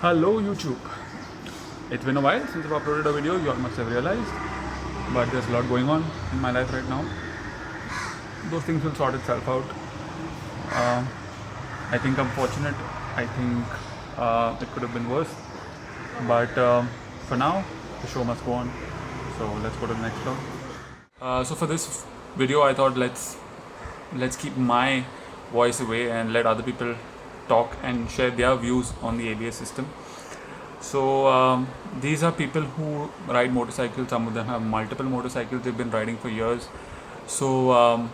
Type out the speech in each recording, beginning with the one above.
Hello YouTube. It's been a while since I've uploaded a video, you all must have realized. But there's a lot going on in my life right now. Those things will sort itself out. Uh, I think I'm fortunate. I think it could have been worse. But for now, the show must go on. So let's go to the next vlog. So for this video, I thought let's keep my voice away and let other people talk and share their views on the ABS system. So these are people who ride motorcycles. Some of them have multiple motorcycles they've been riding for years. So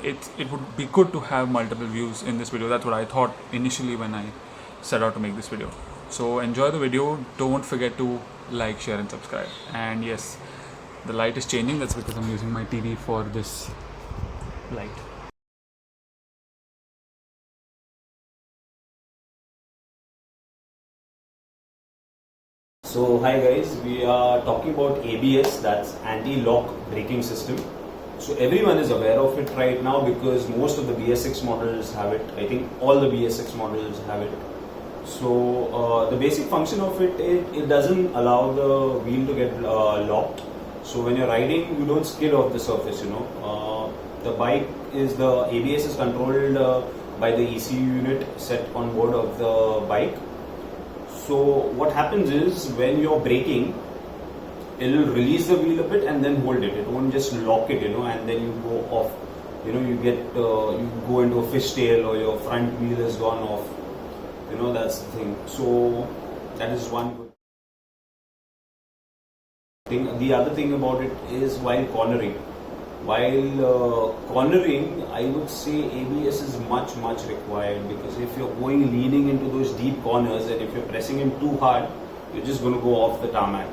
it would be good to have multiple views in this video. That's what I thought initially when I set out to make this video. So enjoy the video. Don't forget to like, share and subscribe. And yes, the light is changing. That's because I'm using my TV for this light. So hi guys, we are talking about ABS, that's anti-lock braking system. So everyone is aware of it right now because most of the BS6 models have it. I think all the BS6 models have it. So the basic function of it doesn't allow the wheel to get locked. So when you're riding, you don't skid off the surface, the ABS is controlled by the ECU unit set on board of the bike. So what happens is when you're braking, it'll release the wheel a bit and then hold it. It won't just lock it, and then you go off. You go into a fishtail or your front wheel has gone off. That's the thing. So that is one good thing. The other thing about it is while cornering. While cornering, I would say ABS is much required because if you're leaning into those deep corners and if you're pressing in too hard, you're just going to go off the tarmac.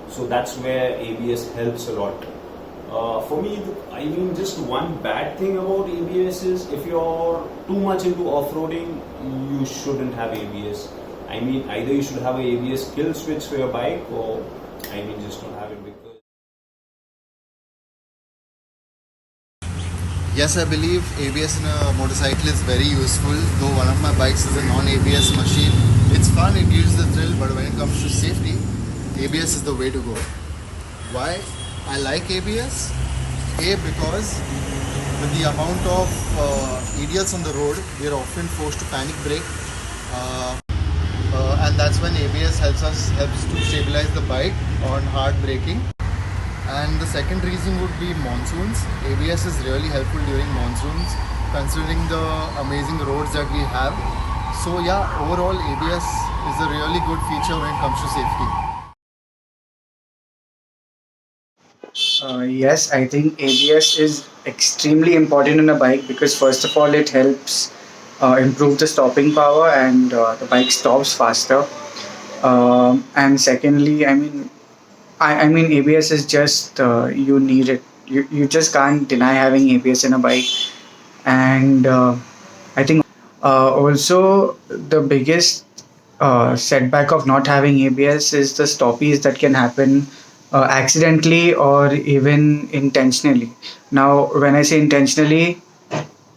So that's where ABS helps a lot. For me, just one bad thing about ABS is if you're too much into off-roading, you shouldn't have ABS. Either you should have an ABS kill switch for your bike or just don't have it because Yes, I believe ABS in a motorcycle is very useful. Though one of my bikes is a non-ABS machine, it's fun, it gives the thrill, but when it comes to safety, ABS is the way to go. Why I like ABS? Because with the amount of idiots on the road, we are often forced to panic brake, and that's when ABS helps to stabilize the bike on hard braking. And the second reason would be monsoons. ABS is really helpful during monsoons considering the amazing roads that we have. So yeah, overall ABS is a really good feature when it comes to safety. Yes, I think ABS is extremely important in a bike because first of all it helps improve the stopping power and the bike stops faster. And secondly, I mean ABS is just you need it. You just can't deny having ABS in a bike. And I think also the biggest setback of not having ABS is the stoppies that can happen accidentally or even intentionally. Now, when I say intentionally,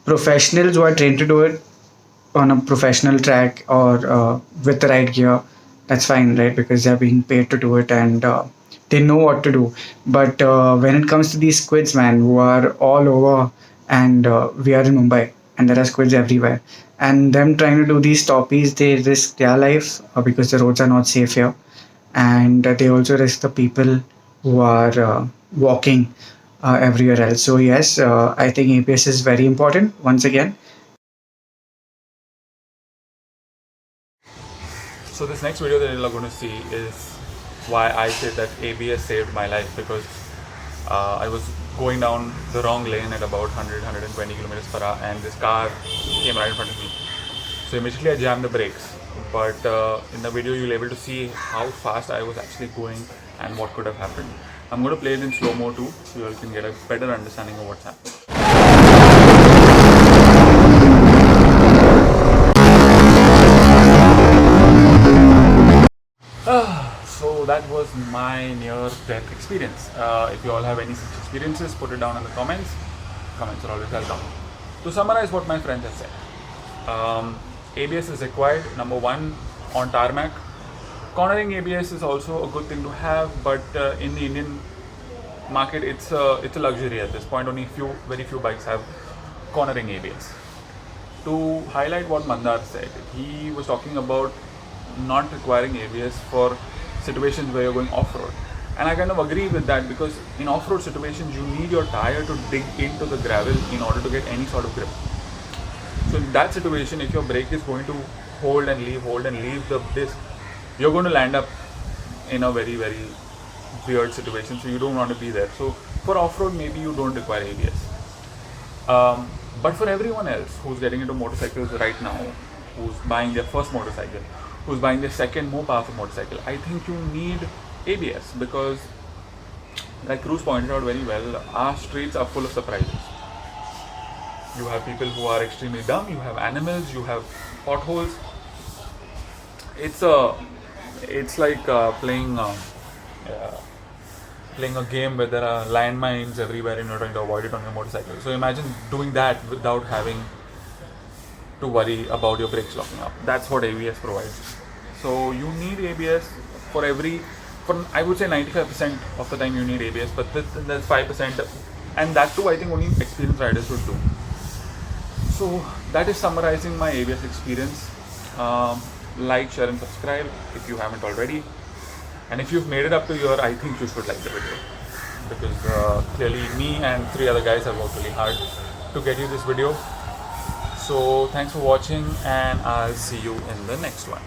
professionals who are trained to do it on a professional track or with the right gear, that's fine, right? Because they're being paid to do it and they know what to do. But when it comes to these squids, man, who are all over, and we are in Mumbai, and there are squids everywhere, and them trying to do these stoppies, they risk their life because the roads are not safe here, and they also risk the people who are walking everywhere else. So yes, I think ABS is very important once again. So this next video that you're going to see is why I said that ABS saved my life, because I was going down the wrong lane at about 120 kilometers per hour and this car came right in front of me. So immediately I jammed the brakes, but in the video you'll be able to see how fast I was actually going and what could have happened. I'm going to play it in slow-mo too, so you all can get a better understanding of what's happening. So that was my near-death experience. If you all have any such experiences, put it down in the comments. Comments are always welcome. To summarize what my friend has said, ABS is required, number one, on tarmac. Cornering ABS is also a good thing to have, but in the Indian market, it's a luxury at this point. Only very few bikes have cornering ABS. To highlight what Mandar said, he was talking about not requiring ABS for situations where you're going off-road. And I kind of agree with that, because in off-road situations, you need your tire to dig into the gravel in order to get any sort of grip. So in that situation, if your brake is going to hold and leave the disc, you're going to land up in a very, very weird situation. So you don't want to be there. So for off-road, maybe you don't require ABS. But for everyone else who's getting into motorcycles right now, who's buying their first motorcycle, who's buying their second more powerful motorcycle, I think you need ABS, because like Cruz pointed out very well, our streets are full of surprises. You have people who are extremely dumb, you have animals, you have potholes. It's like playing a game where there are landmines everywhere and you're trying to avoid it on your motorcycle. So imagine doing that without having to worry about your brakes locking up. That's what ABS provides. So you need ABS for I would say 95% of the time you need ABS, but there's 5%, and that too I think only experienced riders should do. So that is summarizing my ABS experience. Like, share and subscribe if you haven't already. And if you've made it up to here, I think you should like the video, because clearly me and 3 other guys have worked really hard to get you this video. So thanks for watching, and I'll see you in the next one.